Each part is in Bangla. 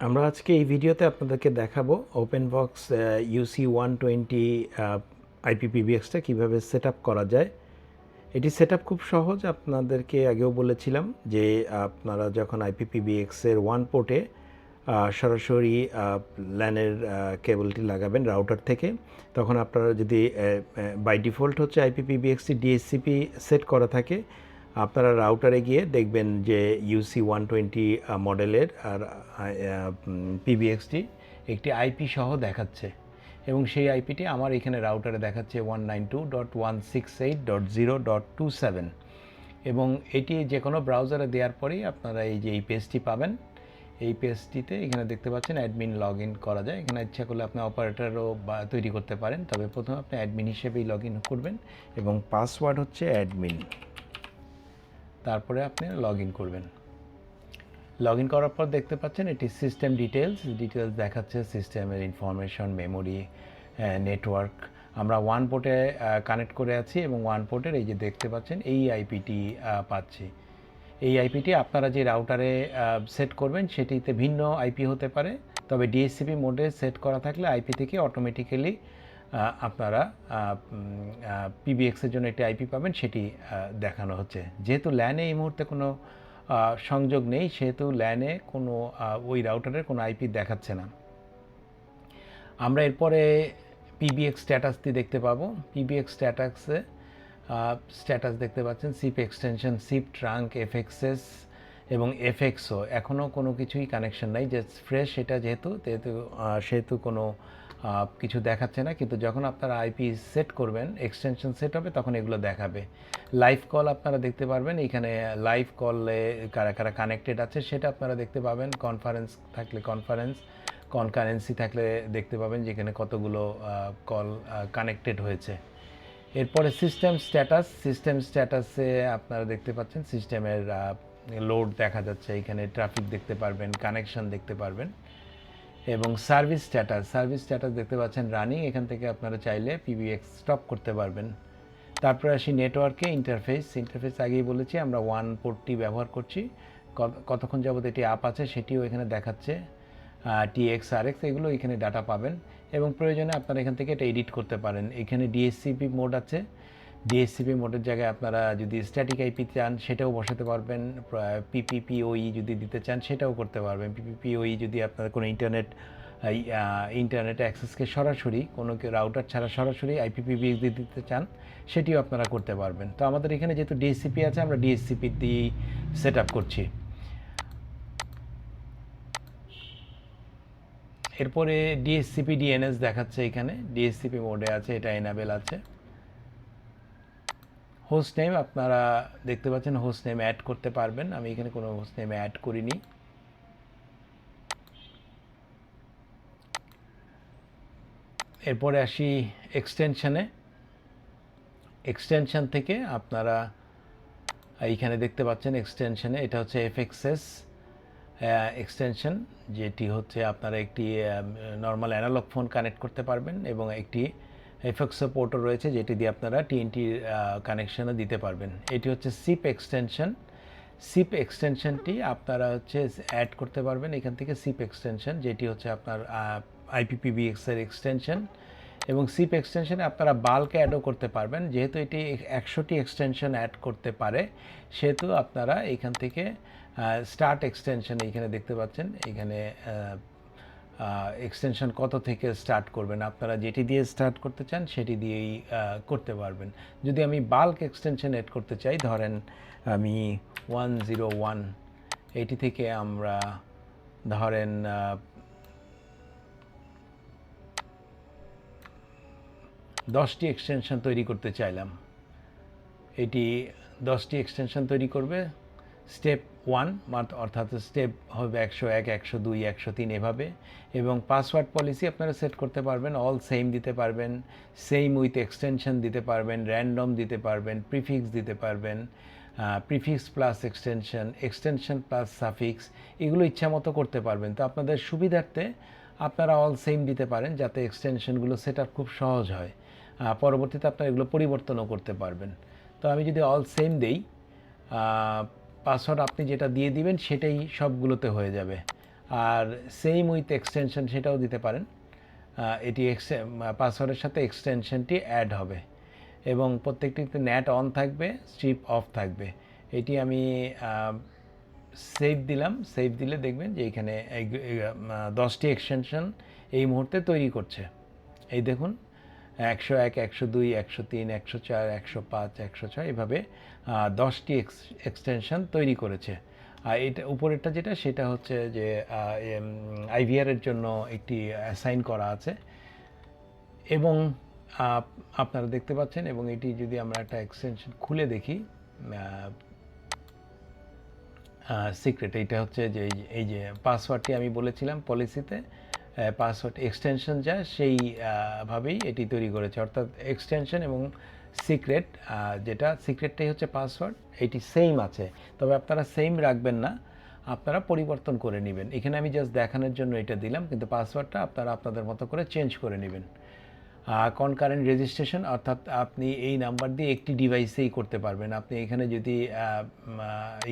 আমরা আজকে এই ভিডিওতে আপনাদেরকে দেখাবো ওপেনবক্স UC120 IPPBXটা কীভাবে সেট আপ করা যায়। এটি সেট আপ খুব সহজ। আপনাদেরকে আগেও বলেছিলাম যে আপনারা যখন IPPBX-এর ওয়ান পোর্টে সরাসরি ল্যানের কেবলটি লাগাবেন রাউটার থেকে, তখন আপনারা যদি বাই ডিফল্ট হচ্ছে IPPBX-টি DHCP সেট করা থাকে, আপনারা রাউটারে গিয়ে দেখবেন যে UC120 মডেলের আর পিবিএক্সটি একটি আইপি সহ দেখাচ্ছে, এবং সেই আইপিটি আমার এখানে রাউটারে দেখাচ্ছে 192.168.0.27, এবং এটি যে কোনো ব্রাউজারে দেওয়ার পরেই আপনারা এই পেজটি পাবেন। এই পেজটিতে এখানে দেখতে পাচ্ছেন অ্যাডমিন লগ ইন করা যায়। এখানে ইচ্ছা করলে আপনি অপারেটরও তৈরি করতে পারেন, তবে প্রথমে আপনি অ্যাডমিন হিসেবেই লগ ইন করবেন এবং পাসওয়ার্ড হচ্ছে অ্যাডমিন, তারপরে আপনি লগ ইন করবেন। লগ ইন করার পর দেখতে পাচ্ছেন এটি সিস্টেম ডিটেলস দেখাচ্ছে, সিস্টেমের ইনফরমেশন, মেমোরি, নেটওয়ার্ক। আমরা ওয়ান পোর্টে কানেক্ট করে আছি এবং ওয়ান পোর্টের এই যে দেখতে পাচ্ছেন এই আইপিটি পাচ্ছি। এই আইপিটি আপনারা যে রাউটারে সেট করবেন সেটিতে ভিন্ন আইপি হতে পারে, তবে ডিএসসিপি মোডে সেট করা থাকলে আইপি থেকে অটোমেটিক্যালি আপনারা পিবিএক্সের জন্য একটি আইপি পাবেন, সেটি দেখানো হচ্ছে। যেহেতু ল্যানে এই মুহূর্তে কোনো সংযোগ নেই, সেহেতু ল্যানে কোনো ওই রাউটারের কোনো আইপি দেখাচ্ছে না। আমরা এরপরে পিবিএক্স স্ট্যাটাসটি দেখতে পাবো। পিবিএক্স স্ট্যাটাস দেখতে পাচ্ছেন সিপ এক্সটেনশন, সিপ ট্রাঙ্ক, এফএক্সএস এবং এফএক্সও এখনও কোনো কিছুই কানেকশন নাই, যে ফ্রেশ এটা সেহেতু কোনো কিছু দেখাচ্ছে না। কিন্তু যখন আপনারা আইপি সেট করবেন, এক্সটেনশন সেট হবে, তখন এগুলো দেখাবে। লাইভ কল আপনারা দেখতে পারবেন, এখানে লাইভ কলে কারা কারা কানেক্টেড আছে সেটা আপনারা দেখতে পাবেন। কনফারেন্স থাকলে কনকারেন্সি থাকলে দেখতে পাবেন যেখানে কতগুলো কল কানেক্টেড হয়েছে। এরপরে সিস্টেম স্ট্যাটাসে আপনারা দেখতে পাচ্ছেন সিস্টেমের লোড দেখা যাচ্ছে, এখানে ট্রাফিক দেখতে পারবেন, কানেকশন দেখতে পারবেন, এবং সার্ভিস স্ট্যাটাস দেখতে পাচ্ছেন রানিং। এখান থেকে আপনারা চাইলে পিবিএক্স স্টপ করতে পারবেন। তারপরে আসি নেটওয়ার্কে। ইন্টারফেস আগেই বলেছি আমরা ওয়ান পোর্টটি ব্যবহার করছি, কতক্ষণ যাবত এটি আপ আছে সেটিও এখানে দেখাচ্ছে। TX RX এগুলো এখানে ডাটা পাবেন, এবং প্রয়োজনে আপনারা এখান থেকে এটা এডিট করতে পারেন। এখানে ডিএসসিপি মোড আছে, ডিএসসিপি মোডের জায়গায় আপনারা যদি স্ট্যাটিক আইপি চান সেটাও বসাতে পারবেন। পিপিপিওই যদি দিতে চান সেটাও করতে পারবেন। পিপিপিওই যদি আপনারা কোনো ইন্টারনেট অ্যাক্সেসকে সরাসরি কোনো রাউটার ছাড়া সরাসরি IPPBX দিয়ে দিতে চান সেটিও আপনারা করতে পারবেন। তো আমাদের এখানে যেহেতু ডিএসসিপি আছে, আমরা ডিএসসিপি দিয়েই সেট আপ করছি। এরপরে ডিএসসিপি ডিএনএস দেখাচ্ছে, এখানে ডিএসসিপি মোডে আছে, এটা এনাবেল আছে। হোস্ট নেম আপনারা দেখতে পাচ্ছেন, হোস্ট নেম অ্যাড করতে পারবেন। আমি এখানে কোনো হোস্ট নেম অ্যাড করিনি। এরপরে আসি এক্সটেনশন থেকে আপনারা এইখানে দেখতে পাচ্ছেন এক্সটেনশনে এটা হচ্ছে এফএক্সএস এক্সটেনশন, যেটি হচ্ছে আপনারা একটি নর্মাল অ্যানালগ ফোন কানেক্ট করতে পারবেন, এবং একটি এফএক্সও পোর্টও রয়েছে যেটি দিয়ে আপনারা TNT কানেকশনও দিতে পারবেন। এটি হচ্ছে সিপ এক্সটেনশনটি আপনারা হচ্ছে অ্যাড করতে পারবেন এখান থেকে। সিপ এক্সটেনশন যেটি হচ্ছে আপনার IPPBX-এর এক্সটেনশন, এবং সিপ এক্সটেনশনে আপনারা বাল্ক অ্যাডও করতে পারবেন। যেহেতু এটি 100টি এক্সটেনশন অ্যাড করতে পারে, সেহেতু আপনারা এখান থেকে স্টার্ট এক্সটেনশন এইখানে দেখতে পাচ্ছেন, এইখানে এক্সটেনশন কত থেকে স্টার্ট করবেন, আপনারা যেটি দিয়ে স্টার্ট করতে চান সেটি দিয়েই করতে পারবেন। যদি আমি বাল্ক এক্সটেনশন অ্যাড করতে চাই, ধরেন আমি 101 এটি থেকে আমরা ধরেন 10টি এক্সটেনশন তৈরি করতে চাইলাম, এটি 10টি এক্সটেনশন তৈরি করবে। স্টেপ 1 অর্থাৎ স্টেপ হবে 101, 102, 103 এভাবে, এবং পাসওয়ার্ড পলিসি আপনারা সেট করতে পারবেন। অল সেম দিতে পারবেন, সেম উইথ এক্সটেনশন দিতে পারবেন, র্যান্ডম দিতে পারবেন, প্রিফিক্স দিতে পারবেন, prefix plus extension plus suffix, এগুলো ইচ্ছা মতো করতে পারবেন। তো আপনাদের সুবিধার্থে আপনারা অল সেম দিতে পারেন, যাতে এক্সটেনশনগুলো সেট আপ খুব সহজ হয়। পরবর্তীতে আপনারা এগুলো পরিবর্তনও করতে পারবেন। তো আমি যদি অল সেম দেই, পাসওয়ার্ড আপনি যেটা দিয়ে দিবেন সেটাই সবগুলোতে হয়ে যাবে। আর সেম উইথ এক্সটেনশন সেটাও দিতে পারেন। এটি পাসওয়ার্ডের সাথে এক্সটেনশনটি অ্যাড হবে এবং প্রত্যেকটিতে নেট অন থাকবে, স্ট্রিপ অফ থাকবে। এটি আমি সেভ দিলাম। সেভ দিলে দেখবেন যে এইখানে 10টি এক্সটেনশন এই মুহূর্তে তৈরি করছে। এই দেখুন 101, 102, 103, 104, 105, 106 এভাবে 10টি এক্সটেনশন তৈরি করেছে। আর এটা উপরেরটা যেটা সেটা হচ্ছে যে আইভিআরের জন্য একটি অ্যাসাইন করা আছে এবং আপনারা দেখতে পাচ্ছেন। এবং এটি যদি আমরা একটা এক্সটেনশন খুলে দেখি, সিক্রেট, এইটা হচ্ছে যে এই যে পাসওয়ার্ডটি আমি বলেছিলাম পলিসিতে পাসওয়ার্ড এক্সটেনশন যা সেই ভাবেই এটি তৈরি করেছে, অর্থাৎ এক্সটেনশন এবং সিক্রেট, যেটা সিক্রেটটাই হচ্ছে পাসওয়ার্ড, এটি সেম আছে। তবে আপনারা সেম রাখবেন না, আপনারা পরিবর্তন করে নেবেন। এখানে আমি জাস্ট দেখানোর জন্য এটা দিলাম, কিন্তু পাসওয়ার্ডটা আপনারা আপনাদের মতো করে চেঞ্জ করে নেবেন। কনকারেন্ট রেজিস্ট্রেশন, অর্থাৎ আপনি এই নাম্বার দিয়ে একটি ডিভাইসেই করতে পারবেন। আপনি এখানে যদি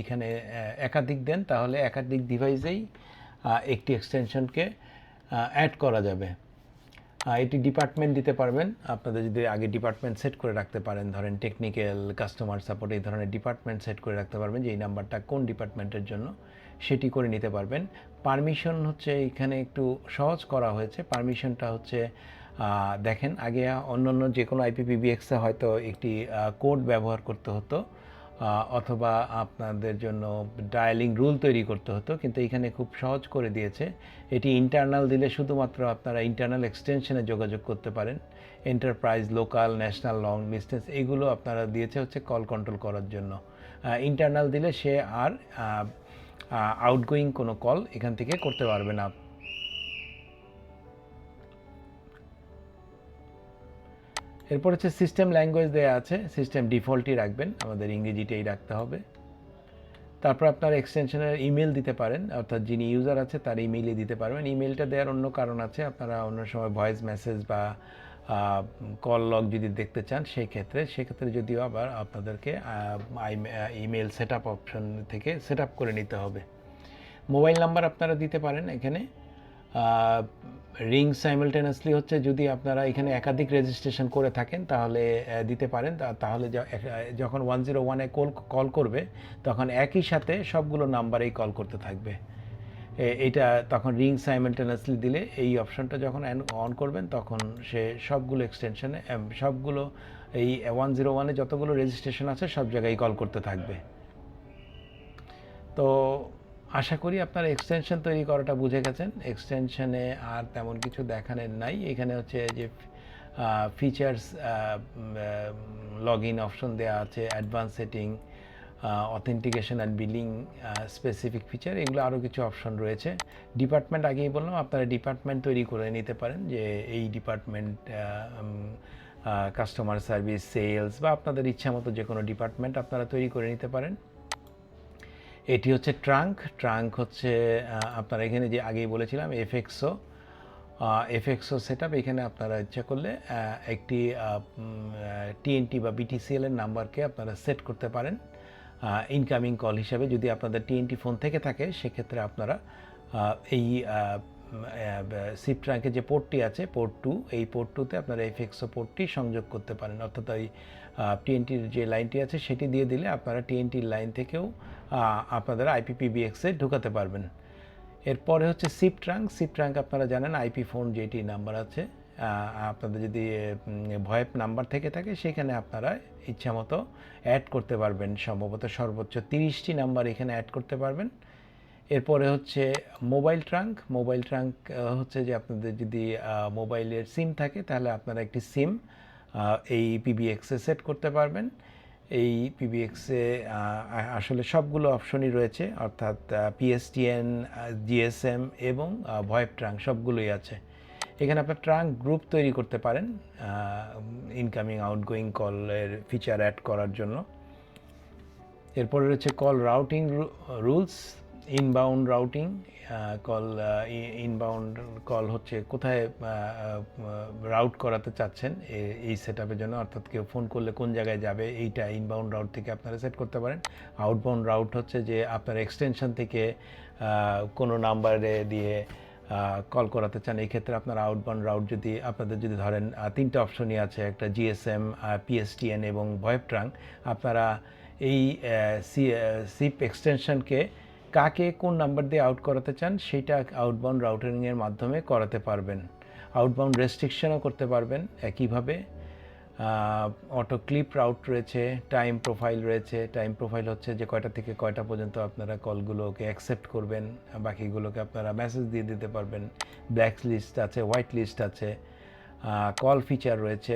এখানে একাধিক দেন তাহলে একাধিক ডিভাইসেই একটি এক্সটেনশনকে অ্যাড করা যাবে। এটি ডিপার্টমেন্ট দিতে পারবেন, আপনাদের যদি আগে ডিপার্টমেন্ট সেট করে রাখতে পারেন, ধরেন টেকনিক্যাল, কাস্টমার সাপোর্ট, এই ধরনের ডিপার্টমেন্ট সেট করে রাখতে পারবেন যে এই নাম্বারটা কোন ডিপার্টমেন্টের জন্য, সেটি করে নিতে পারবেন। পারমিশন হচ্ছে এখানে একটু সহজ করা হয়েছে। পারমিশনটা হচ্ছে দেখেন, আগে অন্য যে কোনো আইপিপিবিএক্সে হয়তো একটি কোড ব্যবহার করতে হতো অথবা আপনাদের জন্য ডায়ালিং রুল তৈরি করতে হতো, কিন্তু এখানে খুব সহজ করে দিয়েছে। এটি ইন্টারনাল দিলে শুধুমাত্র আপনারা ইন্টারনাল এক্সটেনশনে যোগাযোগ করতে পারেন। Enterprise, local, national, long distance এইগুলো আপনারা দিয়েছে হচ্ছে কল কন্ট্রোল করার জন্য। ইন্টারনাল দিলে সে আর আউটগোয়িং কোনো কল এখান থেকে করতে পারবে না। এরপর হচ্ছে সিস্টেম ল্যাঙ্গুয়েজ দেওয়া আছে, সিস্টেম ডিফল্টই রাখবেন, আমাদের ইংরেজিটাই রাখতে হবে। তারপর আপনার এক্সটেনশনের ইমেল দিতে পারেন, অর্থাৎ যিনি ইউজার আছে তার ইমেইলে দিতে পারবেন। ইমেলটা দেওয়ার অন্য কারণ আছে, আপনারা অন্য সময় ভয়েস মেসেজ বা কল লগ যদি দেখতে চান সেক্ষেত্রে যদিও আবার আপনাদেরকে ইমেল সেট আপ অপশন থেকে সেট আপ করে নিতে হবে। মোবাইল নাম্বার আপনারা দিতে পারেন এখানে। রিং সাইমালটেনিয়াসলি হচ্ছে যদি আপনারা এখানে একাধিক রেজিস্ট্রেশন করে থাকেন তাহলে দিতে পারেন। তাহলে যখন 101-এ কল করবে তখন একই সাথে সবগুলো নাম্বারেই কল করতে থাকবে। এটা তখন রিং সাইমালটেনিয়াসলি দিলে এই অপশনটা যখন অন করবেন তখন সে সবগুলো এক্সটেনশনে সবগুলো এই 101-এ যতগুলো রেজিস্ট্রেশন আছে সব জায়গায় কল করতে থাকবে। তো আশা করি আপনারা এক্সটেনশন তৈরি করাটা বুঝে গেছেন। এক্সটেনশনে আর তেমন কিছু দেখানোর নাই। এখানে হচ্ছে যে ফিচার্স, লগ ইন অপশন দেওয়া আছে, advance setting, authentication and billing, specific feature, এগুলো আরও কিছু অপশন রয়েছে। ডিপার্টমেন্ট আগেই বললাম, আপনারা ডিপার্টমেন্ট তৈরি করে নিতে পারেন যে এই ডিপার্টমেন্ট কাস্টমার সার্ভিস, সেলস বা আপনাদের ইচ্ছা মতো যে কোনো ডিপার্টমেন্ট আপনারা তৈরি করে নিতে পারেন। এটি হচ্ছে ট্রাঙ্ক হচ্ছে আপনারা এখানে যে আগেই বলেছিলাম এফএক্সও সেট আপ। এখানে আপনারা ইচ্ছা করলে একটি টিএনটি বা বিটিসিএল এর নাম্বারকে আপনারা সেট করতে পারেন ইনকামিং কল হিসাবে। যদি আপনাদের টিএনটি ফোন থেকে থাকে সেক্ষেত্রে আপনারা এই সিপ ট্রাঙ্কের যে পোর্টটি আছে, পোর্ট 2, এই পোর্ট 2তে আপনারা এফএক্সও পোর্টটি সংযোগ করতে পারেন, অর্থাৎ ওই টিএনটির যে লাইনটি আছে সেটি দিয়ে দিলে আপনারা টিএনটির লাইন থেকেও আপনাদের আইপিপিবিএক্সে ঢুকাতে পারবেন। এরপরে হচ্ছে সিপ ট্রাঙ্ক আপনারা জানেন আইপি ফোন যেটি নাম্বার আছে, আপনাদের যদি ভয়েপ নাম্বার থেকে থাকে সেখানে আপনারা ইচ্ছা মতো অ্যাড করতে পারবেন, সম্ভবত সর্বোচ্চ 30টি নাম্বার এখানে অ্যাড করতে পারবেন। এরপরে হচ্ছে মোবাইল ট্রাঙ্ক হচ্ছে যে আপনাদের যদি মোবাইলের সিম থাকে তাহলে আপনারা একটি সিম এই পিবিএক্সে সেট করতে পারবেন। এই পিবিএক্সে আসলে সবগুলো অপশনই রয়েছে, অর্থাৎ পিএসটিএন, জিএসএম এবং ভয়েপ ট্রাঙ্ক সবগুলোই আছে। এখানে আপনার ট্রাঙ্ক গ্রুপ তৈরি করতে পারেন ইনকামিং আউটগোয়িং কলের ফিচার অ্যাড করার জন্য। এরপরে রয়েছে call routing rules, inbound routing call, inbound call হচ্ছে কোথায় রাউট করাতে চাচ্ছেন এই সেট আপের জন্য, অর্থাৎ কেউ ফোন করলে কোন জায়গায় যাবে এইটা ইনবাউন্ড রাউট থেকে আপনারা সেট করতে পারেন। আউটবাউন্ড রাউট হচ্ছে যে আপনার এক্সটেনশন থেকে কোনো নাম্বারে দিয়ে কল করাতে চান, এই ক্ষেত্রে আপনার আউটবাউন্ড রাউট যদি আপনাদের যদি ধরেন তিনটা অপশনই আছে, একটা জিএসএম, পিএসটিএন এবং ভয়েব ট্রাঙ্ক, আপনারা এই সিপ এক্সটেনশনকে কাকে কোন নাম্বার দিয়ে আউট করাতে চান সেটা আউটবাউন্ড রাউটিংয়ের মাধ্যমে করাতে পারবেন। আউটবাউন্ড রেস্ট্রিকশনও করতে পারবেন একইভাবে। অটো ক্লিপ রাউট রয়েছে, টাইম প্রোফাইল রয়েছে। টাইম প্রোফাইল হচ্ছে যে কয়টা থেকে কয়টা পর্যন্ত আপনারা কলগুলোকে অ্যাকসেপ্ট করবেন, বাকিগুলোকে আপনারা মেসেজ দিয়ে দিতে পারবেন। ব্ল্যাক লিস্ট আছে, হোয়াইট লিস্ট আছে, কল ফিচার রয়েছে,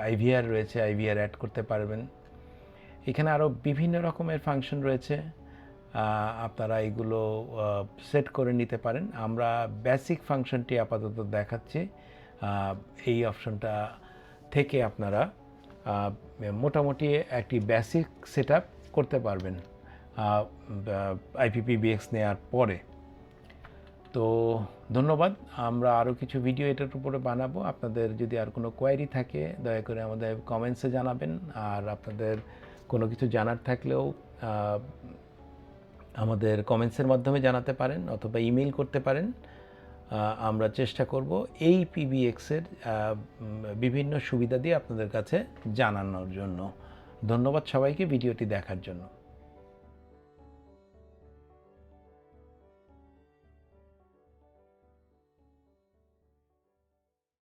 আইভিআর রয়েছে, আইভিআর অ্যাড করতে পারবেন। এখানে আরও বিভিন্ন রকমের ফাংশন রয়েছে, আপনারা এগুলো সেট করে নিতে পারেন। আমরা বেসিক ফাংশনটি আপাতত দেখাচ্ছি। এই অপশনটা থেকে আপনারা মোটামুটি একটি বেসিক সেট করতে পারবেন IPPBX নেওয়ার পরে। তো ধন্যবাদ। আমরা আরও কিছু ভিডিও এটার উপরে বানাবো। আপনাদের যদি আর কোনো কোয়ারি থাকে দয়া করে আমাদের কমেন্টসে জানাবেন, আর আপনাদের কোনো কিছু জানার থাকলেও আমাদের কমেন্টসের মাধ্যমে জানাতে পারেন অথবা ইমেল করতে পারেন। আমরা চেষ্টা করব এই পিবিএক্সের বিভিন্ন সুবিধা দিয়ে আপনাদের কাছে জানানোর জন্য। ধন্যবাদ সবাইকে ভিডিওটি দেখার জন্য।